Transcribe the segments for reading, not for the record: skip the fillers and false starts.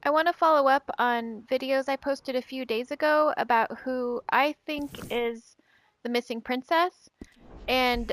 I want to follow up on videos I posted a few days ago about who I think is the missing princess. And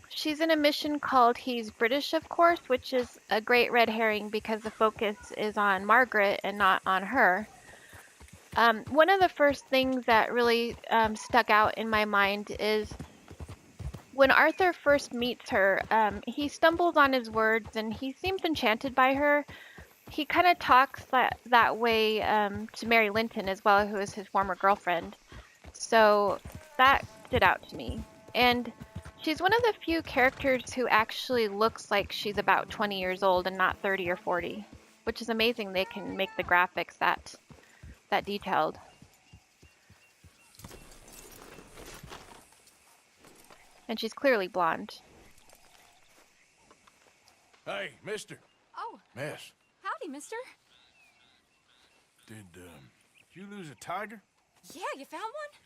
she's in a mission called He's British, of course, which is a great red herring because the focus is on Margaret and not on her. One of the first things that really stuck out in my mind is when Arthur first meets her, he stumbles on his words and he seems enchanted by her. He kind of talks that way to Mary Linton as well, who is his former girlfriend. So that stood out to me. And she's one of the few characters who actually looks like she's about 20 years old and not 30 or 40, which is amazing they can make the graphics that detailed. And she's clearly blonde. Hey, mister. Oh, Miss, howdy, mister. did you lose a tiger? Yeah, you found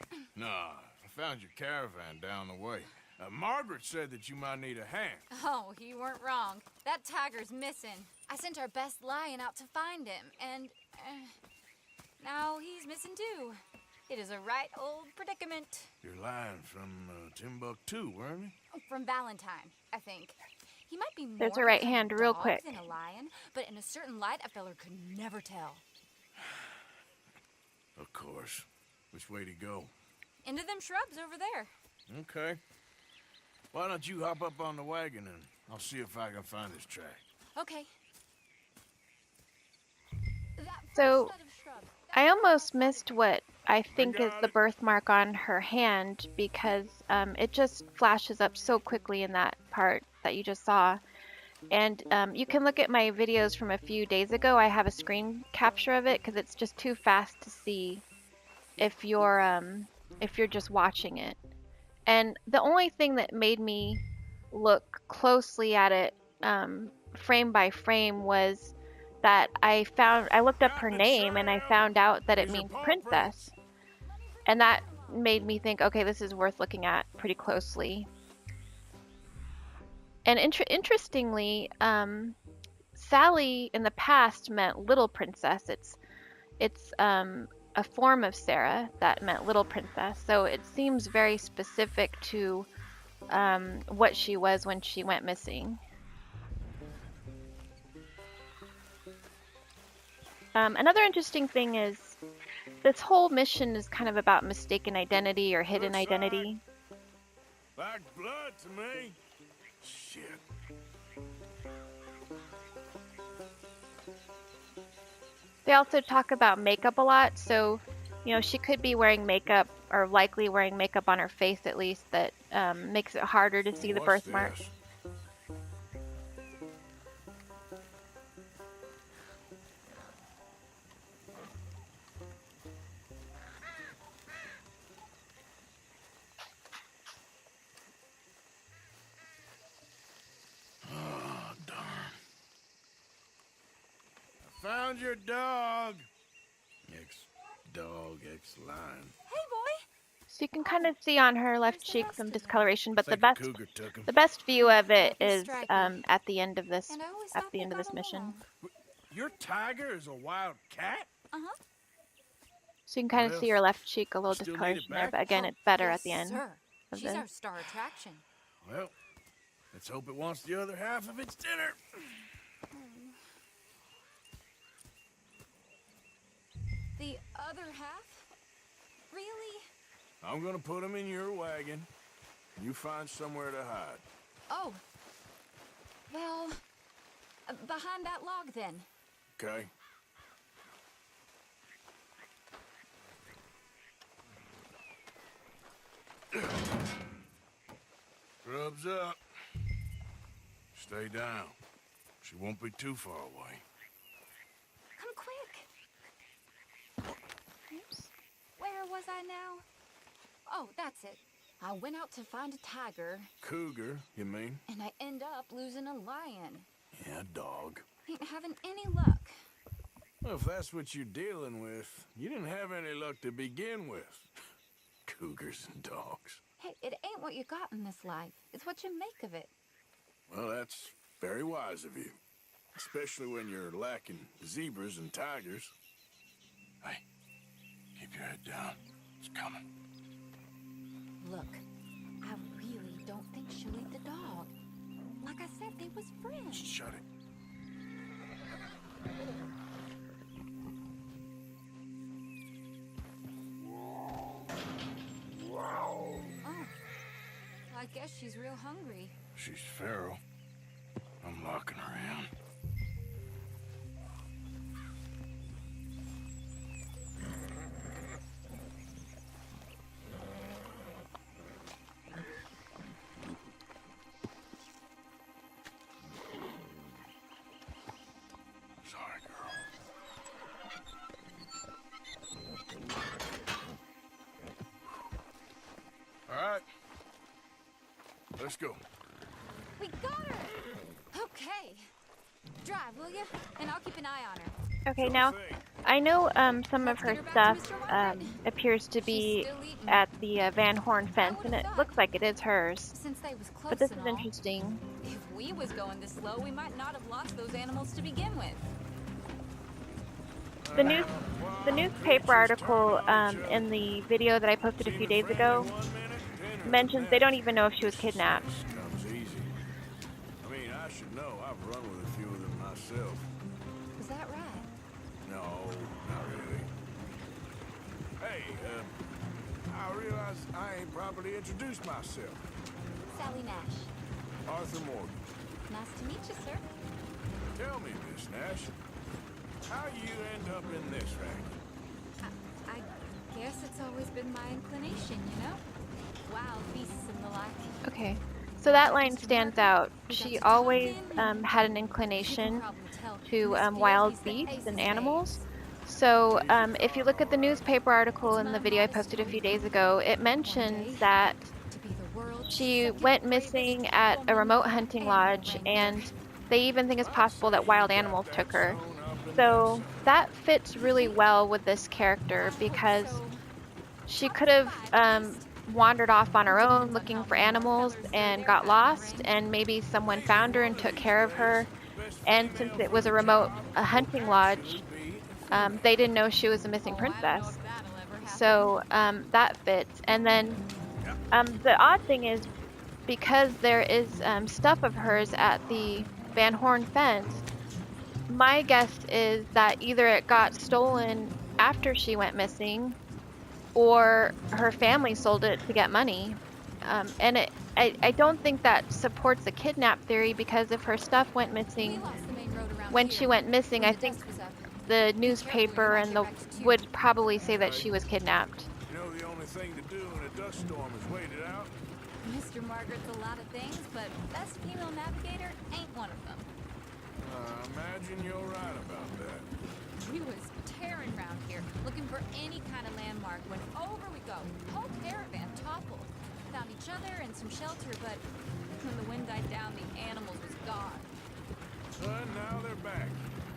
one? Nah, I found your caravan down the way. Margaret said that you might need a hand. Oh, you weren't wrong. That tiger's missing. I sent our best lion out to find him, and now he's missing too. It is a right old predicament. You're lying from Timbuktu, weren't you? From Valentine, I think. He might be more There's her of a right kind hand of real dog quick. than a lion, but in a certain light, a feller could never tell. Of course. Which way to go? Into them shrubs over there. Okay. Why don't you hop up on the wagon and I'll see if I can find this track. Okay. That first So set of shrubs. I almost missed what I think is the birthmark on her hand because it just flashes up so quickly in that part that you just saw. And you can look at my videos from a few days ago. I have a screen capture of it because it's just too fast to see if you're just watching it. And the only thing that made me look closely at it frame by frame was that I looked up her name and I found out that it means princess. And that made me think, okay, this is worth looking at pretty closely. And interestingly, Sally in the past meant little princess. It's a form of Sarah that meant little princess. So it seems very specific to what she was when she went missing. Another interesting thing is this whole mission is kind of about mistaken identity or hidden identity. Like blood to me. Shit. They also talk about makeup a lot, so she could be wearing makeup or likely wearing makeup on her face at least that makes it harder to see the What's birthmark. this? Oh, darn. I found your dog. Ex-dog, ex-lion. Hey, boy. So you can kind of see on her left Where's the cheek rest some of them? discoloration, but Think a cougar took him. the best view of it He's is stripy. at the end of this And I always at thought the they end of this got mission. along. Your tiger is a wild cat? Uh-huh. So you can kind of What see her else? left cheek, a little Still need it discoloration there, back? but again, Oh, it's better yes, at the end sir. of She's this. our star attraction. Well, let's hope it wants the other half of its dinner. The other half? Really? I'm gonna put him in your wagon. You find somewhere to hide. Oh. Well, behind that log then. Okay? Scrubs up. Stay down. She won't be too far away. Come quick. Oops. Where was I now? Oh, that's it. I went out to find a tiger, Cougar, you mean? and I end up losing a lion. Yeah, dog. Ain't having any luck. Well, if that's what you're dealing with, you didn't have any luck to begin with. Cougars and dogs. Hey, it ain't what you got in this life. It's what you make of it. Well, that's very wise of you. especially when you're lacking zebras and tigers. Hey, keep your head down. It's coming. Look, I really don't think she'll eat the dog. Like I said, they was friends. Shut it. Oh, I guess she's real hungry. She's feral. I'm locking her in. Sorry, girl. All right. Let's go. We got her! Okay. Drive, will you? And I'll keep an eye on her. Okay, now I know some of her stuff appears to be at the Van Horn fence, and it looks like it is hers. Since they was close But this and is all, interesting. if we was going this slow, we might not have lost those animals to begin with. The newspaper article in the video that I posted a few days ago mentions they don't even know if she was kidnapped. Comes easy. I mean, I should know. I've run with a few of them myself. Is that right? No, not really. Hey, I realize I ain't properly introduced myself. Sally Nash. Arthur Morgan. Nice to meet you, sir. Tell me, Miss Nash, how you end up in this racket? I guess it's always been my inclination, you know? Wild beasts and the like. Okay, so that line stands out. She always had an inclination to wild beasts and animals. So if you look at the newspaper article in the video I posted a few days ago, it mentions that she went missing at a remote hunting lodge, and they even think it's possible that wild animals took her. So that fits really well with this character because she could have wandered off on her own looking for animals and got lost, and maybe someone found her and took care of her. And since it was a remote hunting lodge, they didn't know she was a missing princess. So that fits. And then the odd thing is, because there is stuff of hers at the Van Horn fence, my guess is that either it got stolen after she went missing, or her family sold it to get money. And I don't think that supports the kidnap theory, because if her stuff went missing when she went missing, I think the newspaper and the would probably say that she was kidnapped. You know, the only thing to do in a dust storm is wait it out. Mr. Margaret's a lot of things, but best female navigator ain't one of them. Imagine you're right about that. We was tearing around here, looking for any kind of landmark, when over we go. Whole caravan toppled. Found each other and some shelter, but when the wind died down, the animals was gone. And now they're back.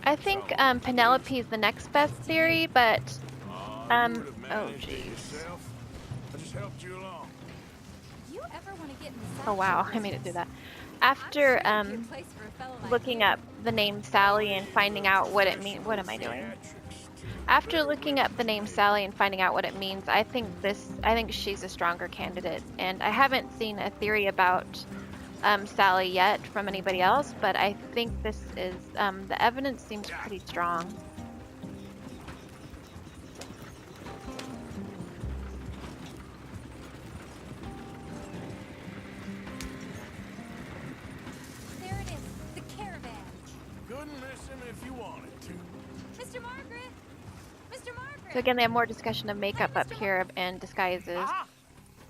I think Penelope's the next best theory, but You would've oh managed it jeez. yourself. I just helped you along. You ever want to get inside? Oh wow, I made it through that. After looking up the name Sally and finding out what it means, what am I doing? After looking up the name Sally and finding out what it means, I think she's a stronger candidate. And I haven't seen a theory about Sally yet from anybody else, but I think this is the evidence seems pretty strong. There it is, the caravan. Couldn't miss him if you wanted to. Mr. Margaret! Mr. Margaret! So again, they have more discussion of makeup up here and disguises. Aha!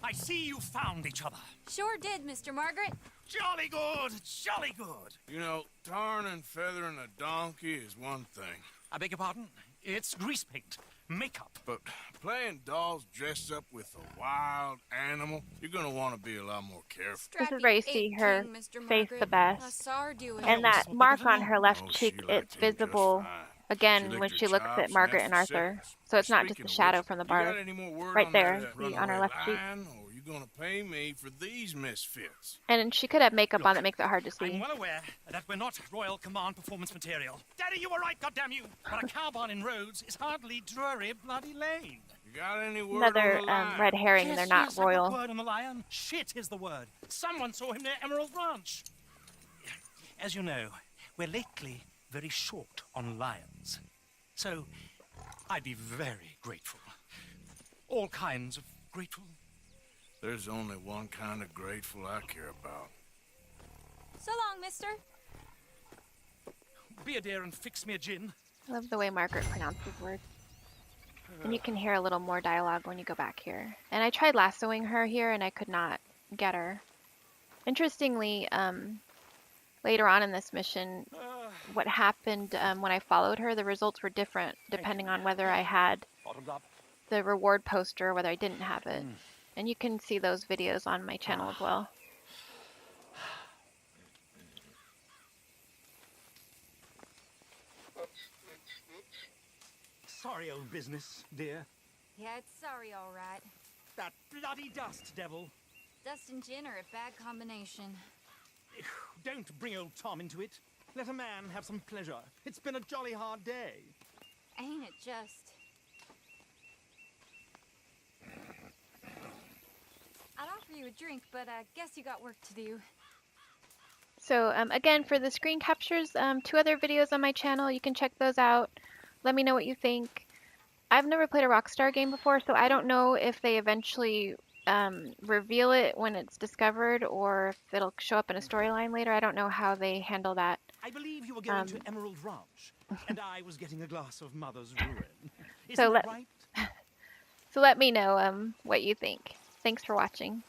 I see you found each other. Sure did, Mr. Margaret. Jolly good, jolly good. You know, tarring and feathering a donkey is one thing. I beg your pardon? It's grease paint, makeup. But playing dolls dressed up with a wild animal, you're gonna want to be a lot more careful. This is where you see her face the best. I saw her do it. And that mark on her left Oh, cheek, she liked it's him just visible fine. again licked when her she looks chops at Margaret and and asked for Arthur. seconds. So it's not just Speaking a of shadow which, from the you got bar. any more word Right on there, that see, on her runaway left cheek. lion, or You gonna pay me for these misfits? And she could have makeup on Look, that makes it hard to I'm see. well aware that we're not Royal Command performance material. Daddy, you were right, goddammit you! But a cow barn in Rhodes is hardly Drury Bloody Lane. You got any word Another on the line? red herring. Yes, They're not yes, I've got royal. word on the lion. Shit is the word. Someone saw him near Emerald Ranch. As you know, we're lately very short on lions. So, I'd be very grateful. All kinds of grateful. There's only one kind of grateful I care about. So long, mister. Be a dear and fix me a gin. I love the way Margaret pronounces words. And you can hear a little more dialogue when you go back here. And I tried lassoing her here and I could not get her. Interestingly, later on in this mission, what happened when I followed her, the results were different depending on whether I had Bottoms up. the reward poster or whether I didn't have it. And you can see those videos on my channel as well. Sorry, old business, dear. Yeah, it's sorry, all right. That bloody dust devil. Dust and gin are a bad combination. Don't bring old Tom into it. Let a man have some pleasure. It's been a jolly hard day. Ain't it just? I'd offer you a drink, but I guess you got work to do. So again, for the screen captures, 2 other videos on my channel, you can check those out. Let me know what you think. I've never played a Rockstar game before, so I don't know if they eventually reveal it when it's discovered or if it'll show up in a storyline later. I don't know how they handle that. I believe you were going to Emerald Ranch, and I was getting a glass of Mother's Ruin. Isn't So that right? So let me know what you think. Thanks for watching.